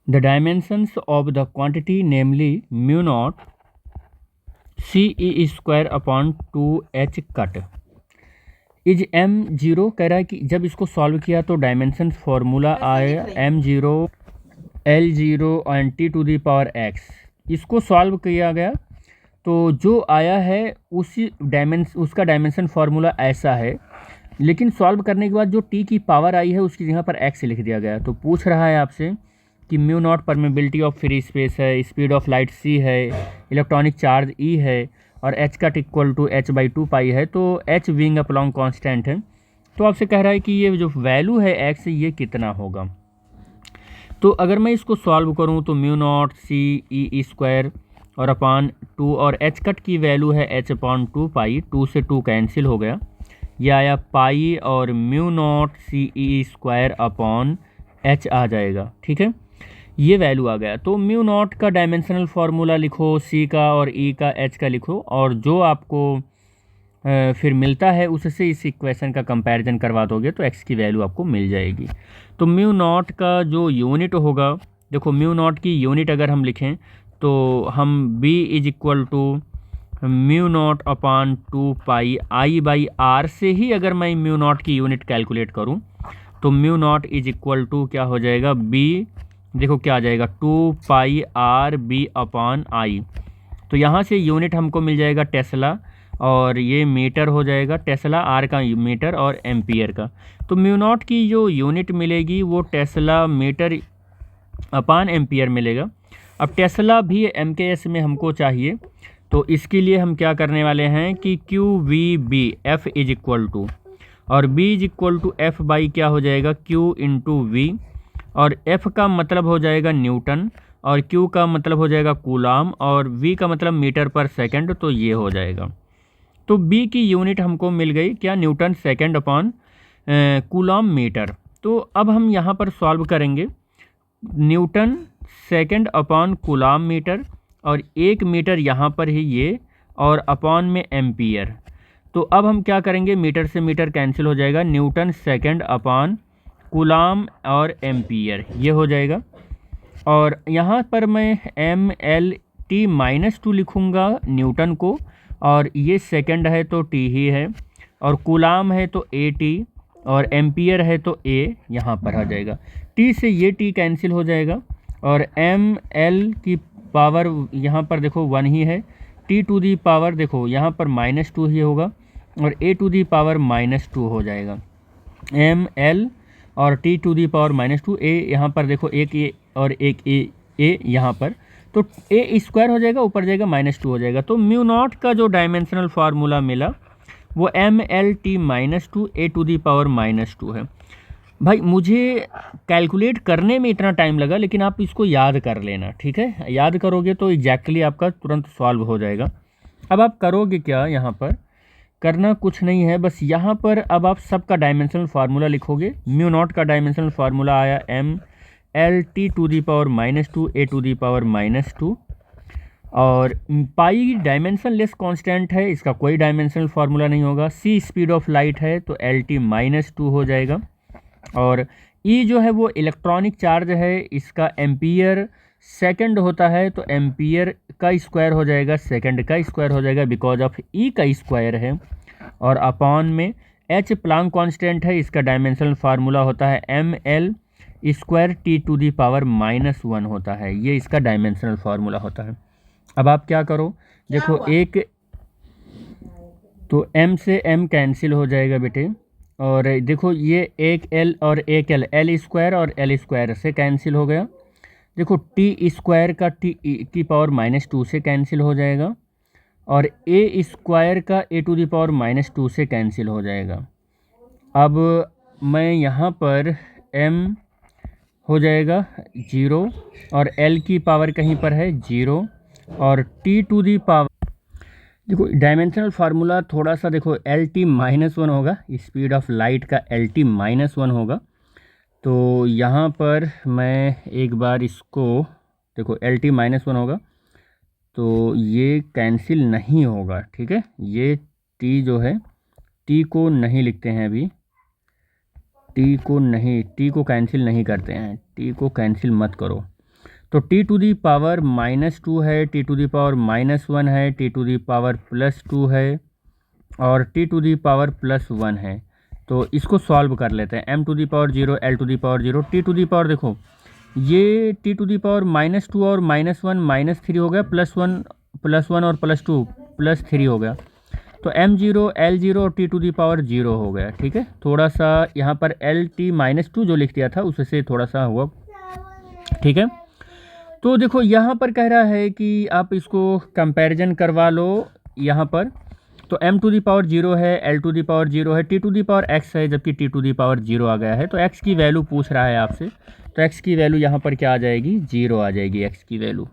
The dimensions of the quantity namely mu naught C E square upon 2h cut is m0। कह रहा है कि जब इसको सॉल्व किया तो डायमेंशन फॉर्मूला आया m0 L0 and t to the power x। इसको सॉल्व किया गया तो जो आया है उसका डायमेंशन फार्मूला ऐसा है, लेकिन सॉल्व करने के बाद जो t की पावर आई है उसकी जगह पर x लिख दिया गया। तो पूछ रहा है आपसे कि mu naught permeability of free space है, स्पीड ऑफ लाइट c है, इलेक्ट्रॉनिक चार्ज e है और h cut equal to h/2 pi है। तो h being a long constant है, तो आपसे कह रहा है कि ये जो वैल्यू है x ये कितना होगा। तो अगर मैं इसको सॉल्व करूं तो mu naught C E square और अपॉन 2 और h कट की वैल्यू है h/2 पाई, 2 से 2 कैंसिल हो गया, ये आया पाई और mu naught C E square upon h आ जाएगा। ठीक है, ये वैल्यू आ गया। तो म्यू नॉट का डायमेंशनल फार्मूला लिखो, सी का और ई का एच का लिखो, और जो आपको फिर मिलता है उससे इस इक्वेशन का कंपैरिजन करवा दोगे तो एक्स की वैल्यू आपको मिल जाएगी। तो म्यू नॉट का जो यूनिट होगा, देखो म्यू नॉट की यूनिट अगर हम लिखें तो हम b is equal to mu naught upon 2 pi I/r से ही अगर मैं म्यू नॉट की यूनिट कैलकुलेट करूं तो mu naught is equal to क्या हो जाएगा, b, देखो क्या आ जाएगा 2 पाई r/b अपॉन I। तो यहाँ से यूनिट हमको मिल जाएगा टेस्ला, और ये मीटर हो जाएगा, टेस्ला आर का मीटर और एम्पियर का। तो म्यू नॉट की जो यूनिट मिलेगी वो टेस्ला मीटर अपॉन एम्पियर मिलेगा। अब टेस्ला भी MKS में हमको चाहिए, तो इसके लिए हम क्या करने वाले हैं कि QVB F is equal to, और B is equal to F by क्या हो जाएगा Q इंटू V, और F का मतलब हो जाएगा न्यूटन, और Q का मतलब हो जाएगा कूलाम, और V का मतलब मीटर पर सेकंड, तो ये हो जाएगा। तो B की यूनिट हमको मिल गई क्या, newton second upon coulomb metre. तो अब हम यहाँ पर सॉल्व करेंगे, newton second upon coulomb metre, और 1 मीटर यहाँ पर ही ये, और अपॉन में एम्पियर। तो अब हम क्या करेंगे, मीटर से मीटर कैंसिल हो जाएगा, न्यूटन सेकंड अपॉन कूलाम और एम्पियर ये हो जाएगा। और यहाँ पर मैं MLT-2 लिखूँगा न्यूटन को, और ये सेकंड है तो T ही है, और कूलाम है तो AT, और एम्पियर है तो A यहाँ पर आ जाएगा। T से ये T कैंसिल हो जाएगा, और ML की पावर यहाँ पर देखो 1 ही है, T टू दी पावर देखो यहाँ पर -2 ही होगा, और A टू दी पावर -2 हो जाएगा। ML और T to the power -2, A यहाँ पर देखो एक A और एक A यहाँ पर, तो A स्क्वायर हो जाएगा, ऊपर जाएगा -2 हो जाएगा। तो म्यू नॉट का जो डायमेंशनल फार्मूला मिला वो MLT-2 A to the power -2 है। भाई मुझे कैलकुलेट करने में इतना टाइम लगा, लेकिन आप इसको याद कर लेना, ठीक है, याद करोगे तो एग्जैक्टली आपका तुरंत सॉल्व हो जाएगा। अब आप करोगे क्या, यहाँ पर करना कुछ नहीं है, बस यहाँ पर अब आप सबका डायमेंशनल फार्मूला लिखोगे। म्यू नॉट का डायमेंशनल फार्मूला आया MLT to the power -2 A to the power -2, और पाई डायमेंशन लेस कांस्टेंट है, इसका कोई डायमेंशनल फार्मूला नहीं होगा। C स्पीड ऑफ लाइट है तो LT-2 हो जाएगा, और E जो है वो इलेक्ट्रॉनिक चार्ज है, इसका एम्पियर सेकंड होता है, तो एम्पियर का स्क्वायर हो जाएगा, सेकंड का स्क्वायर हो जाएगा, बिकॉज ऑफ E का स्क्वायर है, और अपॉन में H प्लैंक कांस्टेंट है, इसका डायमेंशनल फार्मूला होता है ML square T to the power -1 होता है, ये इसका डायमेंशनल फार्मूला होता है। अब आप क्या करो, देखो एक तो M से M कैंसिल हो जाएगा बेटे, और देखो ये एक L और एक L स्क्वायर और L स्क्वायर से कैंसिल हो गया। देखो T स्क्वायर का T की पावर -2 से कैंसिल हो जाएगा, और A स्क्वायर का A टू दी पावर -2 से कैंसिल हो जाएगा। अब मैं यहाँ पर M हो जाएगा 0, और L की पावर कहीं पर है 0, और T टू दी पावर, देखो डायमेंशनल फार्मूला थोड़ा सा देखो LT-1 होगा, स्पीड ऑफ लाइट का LT-1 होगा। तो यहाँ पर मैं एक बार इसको देखो LT-1 होगा, तो ये कैंसिल नहीं होगा, ठीक है, ये T जो है T को नहीं लिखते हैं अभी, T को कैंसिल नहीं करते हैं, T को कैंसिल मत करो। तो टी टू दी पावर -2 है, टी टू दी पावर -1 है, टी टू दी पावर +2 है और टी टू दी पावर +1 है। तो इसको सॉल्व कर लेते हैं। m to the power 0, l to the power 0, T to the power देखो ये टी टू दी पावर -2 और -1 -3 हो गया, +1 और +2 +3 हो गया। तो m0 l0 और टी टू दी पावर 0 हो गया। ठीक है, थोड़ा सा यहाँ पर lt-2 जो लिख दिया था उससे थोड़ा सा हुआ। ठीक है, तो देखो यहाँ पर कह रहा है कि आप इसको कंपैरिजन करवा लो यहाँ पर। तो m टू दी पावर 0 है, l टू दी पावर 0 है, t to the power x है, जबकि t टू दी पावर 0 आ गया है। तो x की वैल्यू पूछ रहा है आपसे, तो x की वैल्यू यहाँ पर क्या आ जाएगी, 0 आ जाएगी x की वैल्यू।